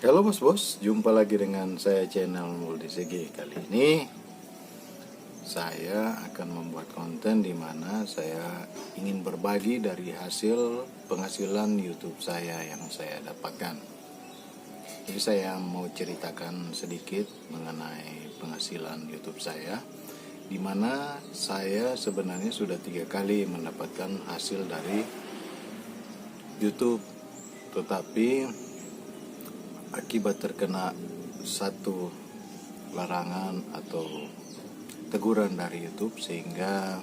Halo bos-bos, jumpa lagi dengan saya channel Multisegi. Kali ini saya akan membuat konten di mana saya ingin berbagi dari hasil penghasilan YouTube saya yang saya dapatkan. Jadi saya mau ceritakan sedikit mengenai penghasilan YouTube saya, di mana saya sebenarnya sudah 3 kali mendapatkan hasil dari YouTube, tetapi akibat terkena satu larangan atau teguran dari YouTube sehingga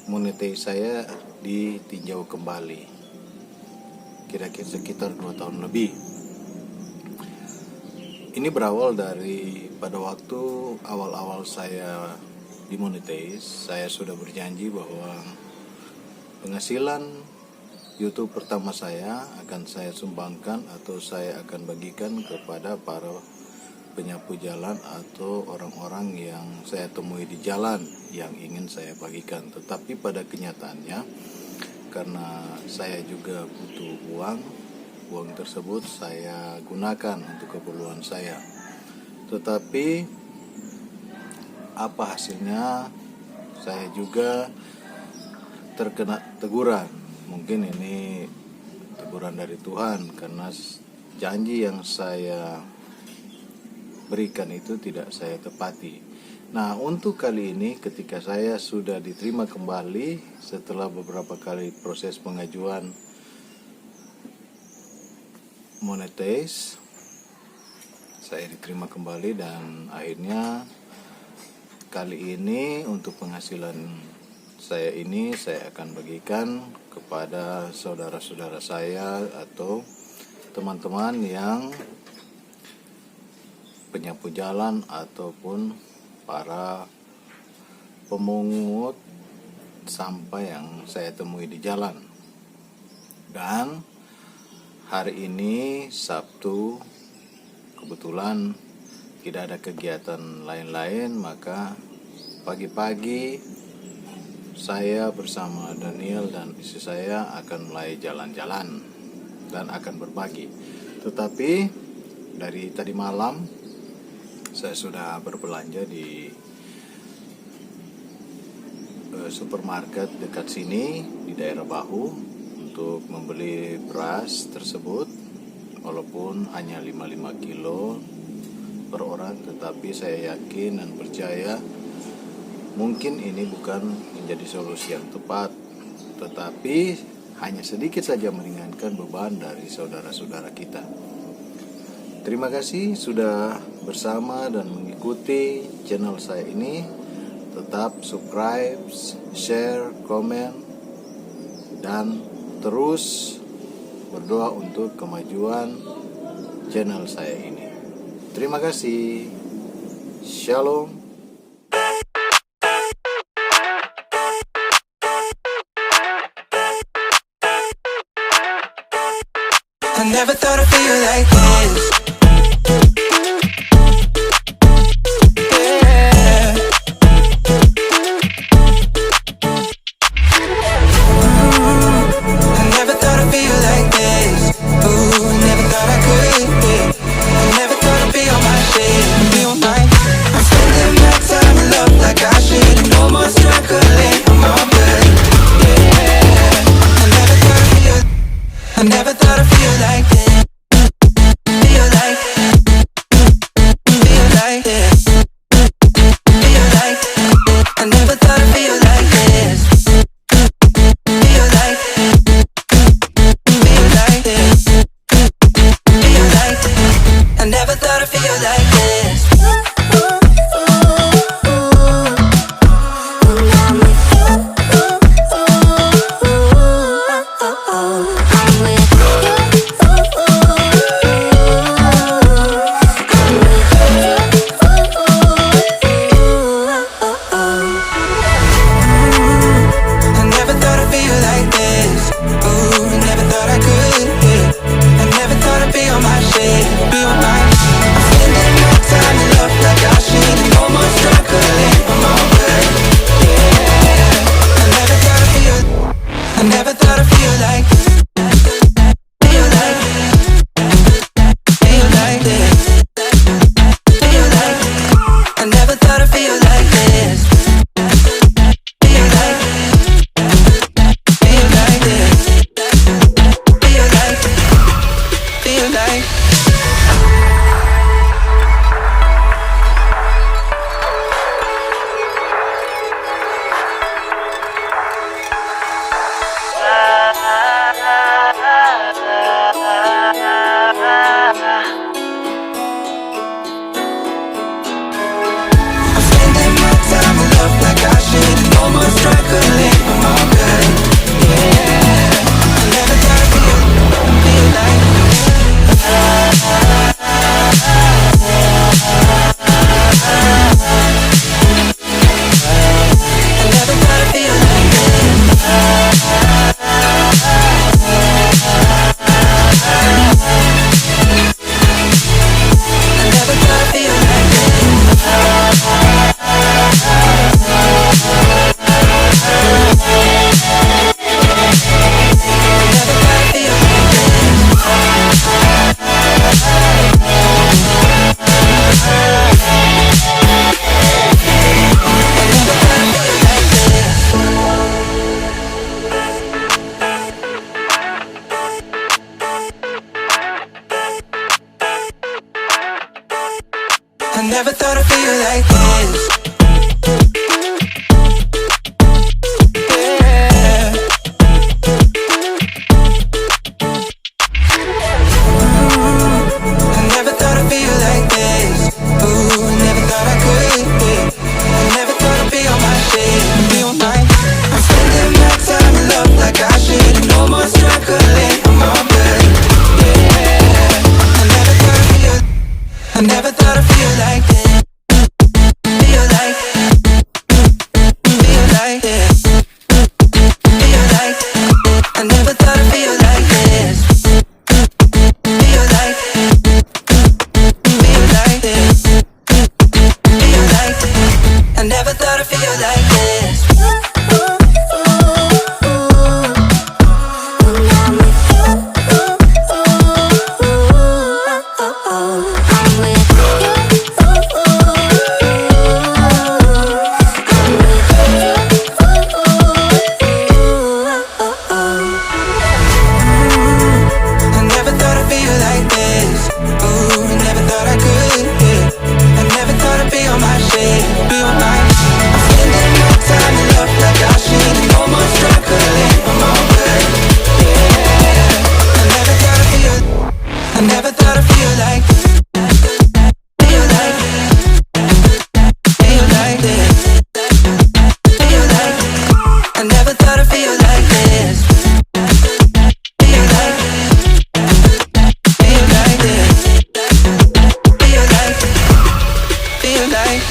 monetisasi saya ditinjau kembali, kira-kira sekitar 2 tahun lebih. Ini berawal dari pada waktu awal-awal saya dimonetis, saya sudah berjanji bahwa penghasilan YouTube pertama saya akan saya sumbangkan atau saya akan bagikan kepada para penyapu jalan atau orang-orang yang saya temui di jalan yang ingin saya bagikan. Tetapi pada kenyataannya, karena saya juga butuh uang tersebut saya gunakan untuk keperluan saya. Tetapi apa hasilnya? Saya juga terkena teguran. Mungkin ini teguran dari Tuhan karena janji yang saya berikan itu tidak saya tepati. Nah, untuk kali ini ketika saya sudah diterima kembali setelah beberapa kali proses pengajuan monetis, saya diterima kembali dan akhirnya kali ini untuk penghasilan saya ini saya akan bagikan kepada saudara-saudara saya atau teman-teman yang penyapu jalan ataupun para pemungut sampah yang saya temui di jalan. Dan hari ini Sabtu, kebetulan tidak ada kegiatan lain-lain, maka pagi-pagi saya bersama Daniel dan istri saya akan mulai jalan-jalan dan akan berbagi. Tetapi dari tadi malam saya sudah berbelanja di supermarket dekat sini di daerah Bahu untuk membeli beras tersebut, walaupun hanya 55 kilo per orang, tetapi saya yakin dan percaya mungkin ini bukan menjadi solusi yang tepat, tetapi hanya sedikit saja meringankan beban dari saudara-saudara kita. Terima kasih sudah bersama dan mengikuti channel saya ini. Tetap subscribe, share, komen, dan terus berdoa untuk kemajuan channel saya ini. Terima kasih. Shalom. I never thought I'd feel like this. Yeah. I never thought I'd feel like this. Ooh, never thought I could. Yeah. I never thought I'd be on my shit. Be on my. I'm spending my time in love like I should. No more struggling, I'm all good. Yeah. I never thought I'd feel like this. Feel like this. Feel like I never thought I'd feel like this. Feel like this. Feel like I never thought I'd feel like this. I'm with you. I never thought I'd feel like this. Yeah. I never thought I'd feel like this. Ooh, never thought I could. I never thought I'd be on my shit, be on my. I'm spending my time in love like I should. No more struggling, I'm all good. Yeah. I never thought I'd feel like this. Feel like, feel like this. Feel like, I never thought I'd feel like this. Feel like, feel like this. Feel like, I never thought I'd feel like this. I never thought I'd feel like this. Ooh, never thought I could. I never thought I'd be on my shit, be on my. I'm spending my time in love like I should. No more struggling, I'm all good. Yeah. I never thought I'd feel like. Feel like. Feel like this. Feel like. I never thought I'd feel like this. Feel like. Feel like this. Feel like. Feel like.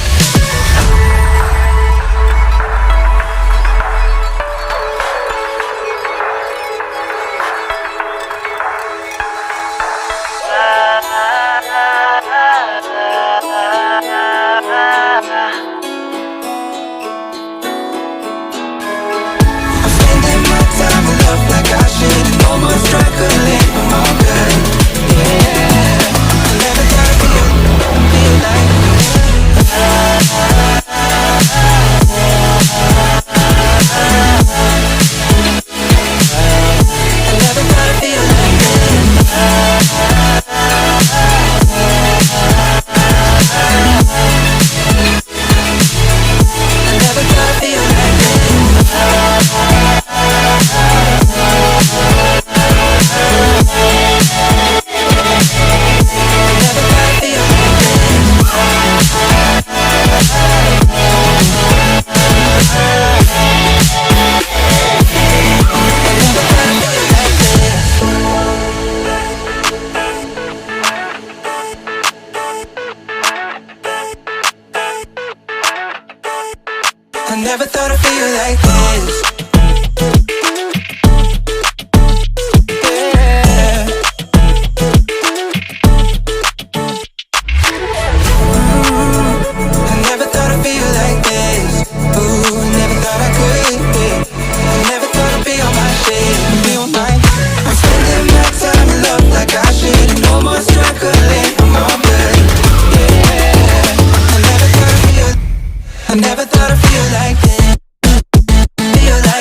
I'm spending my time in love like I should. No more struggling, I'm all good. Yeah. I never thought I'd feel like. I never thought I'd feel like this. I never thought I'd feel like this. I never thought I'd feel like this. I never thought I'd feel like this. Yeah. I never thought I'd feel like this. Ooh, never thought I could. I never thought I'd be on my shit, be on my. I'm spending my time in love like I should. No more struggling, I'm all good. Yeah. I never thought I'd feel like this. Feel like.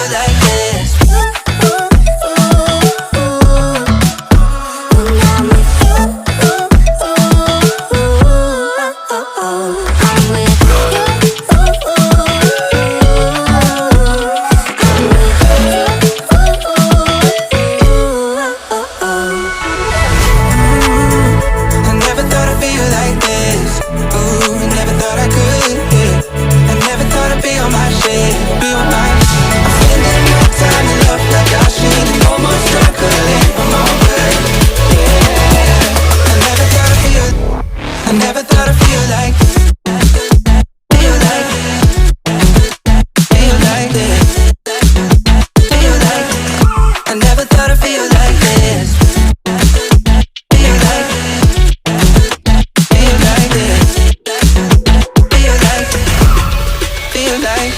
feel like this. I never thought I'd feel like this. Ooh, never thought I could. Yeah. I never thought I'd be on my shit, be on my. I'm spending my time in love like I should, and almost struggling. I'm all good. Yeah. I never thought I'd feel like. Feel like. Feel like this. Feel like. I never thought I'd feel like this. Feel like. Feel like this. Feel like. Feel like.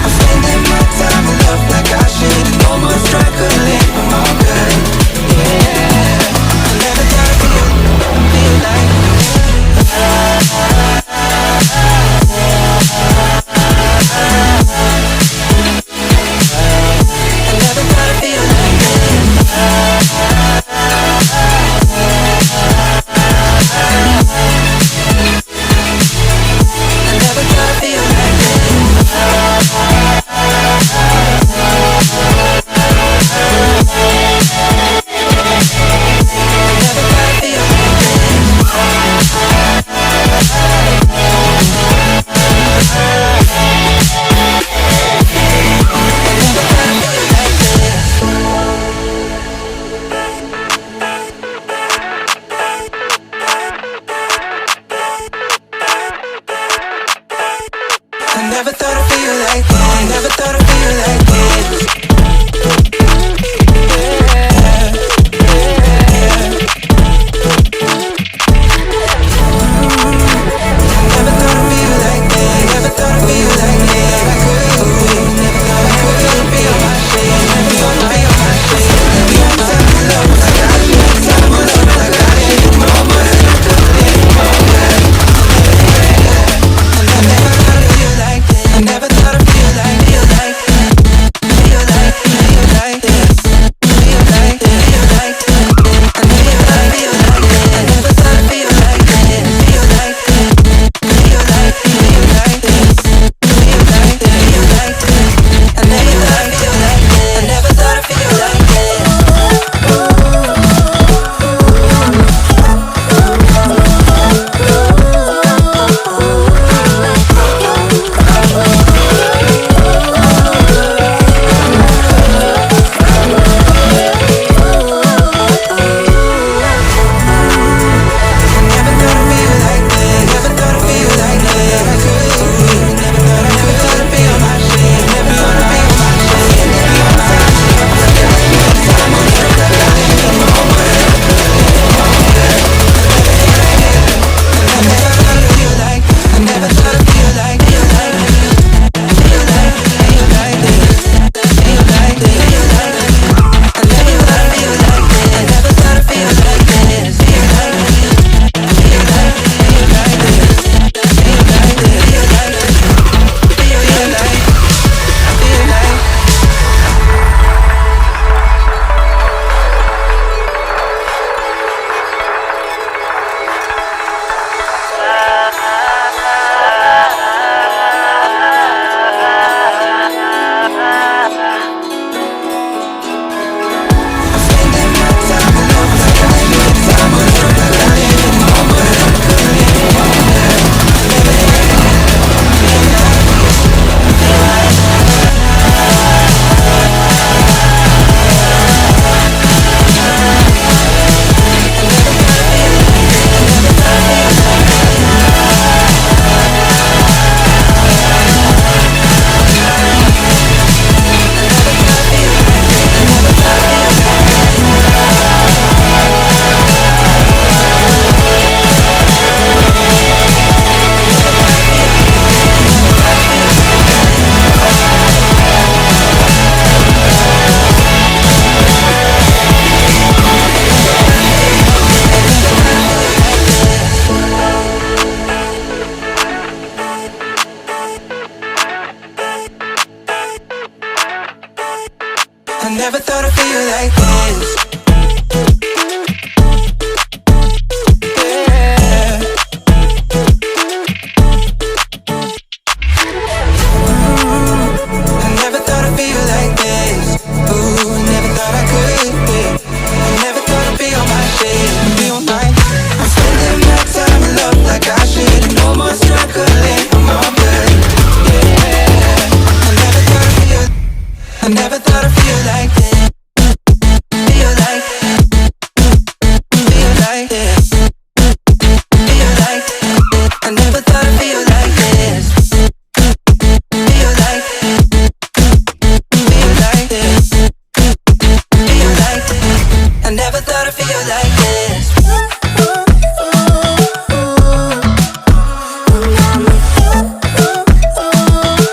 I'm spending my time in love like I should, and almost struggling. I'm all good. Yeah. I never thought I'd feel like. I never thought I'd feel like this. I never thought I'd feel like this. Never thought I'd feel like this. Never thought I'd feel like this. I never thought I'd feel like this. I never thought I'd feel like this. Yeah, yeah. I never thought I'd feel like this. Never thought I'd feel like this. I could. Never thought I could be on my shit. Never thought I'd be on my shit. Never thought I'd love like I should. Time with love like I should. Almost struggling. I never thought I'd feel like this. I never thought I'd feel like. never thought I'd feel like this.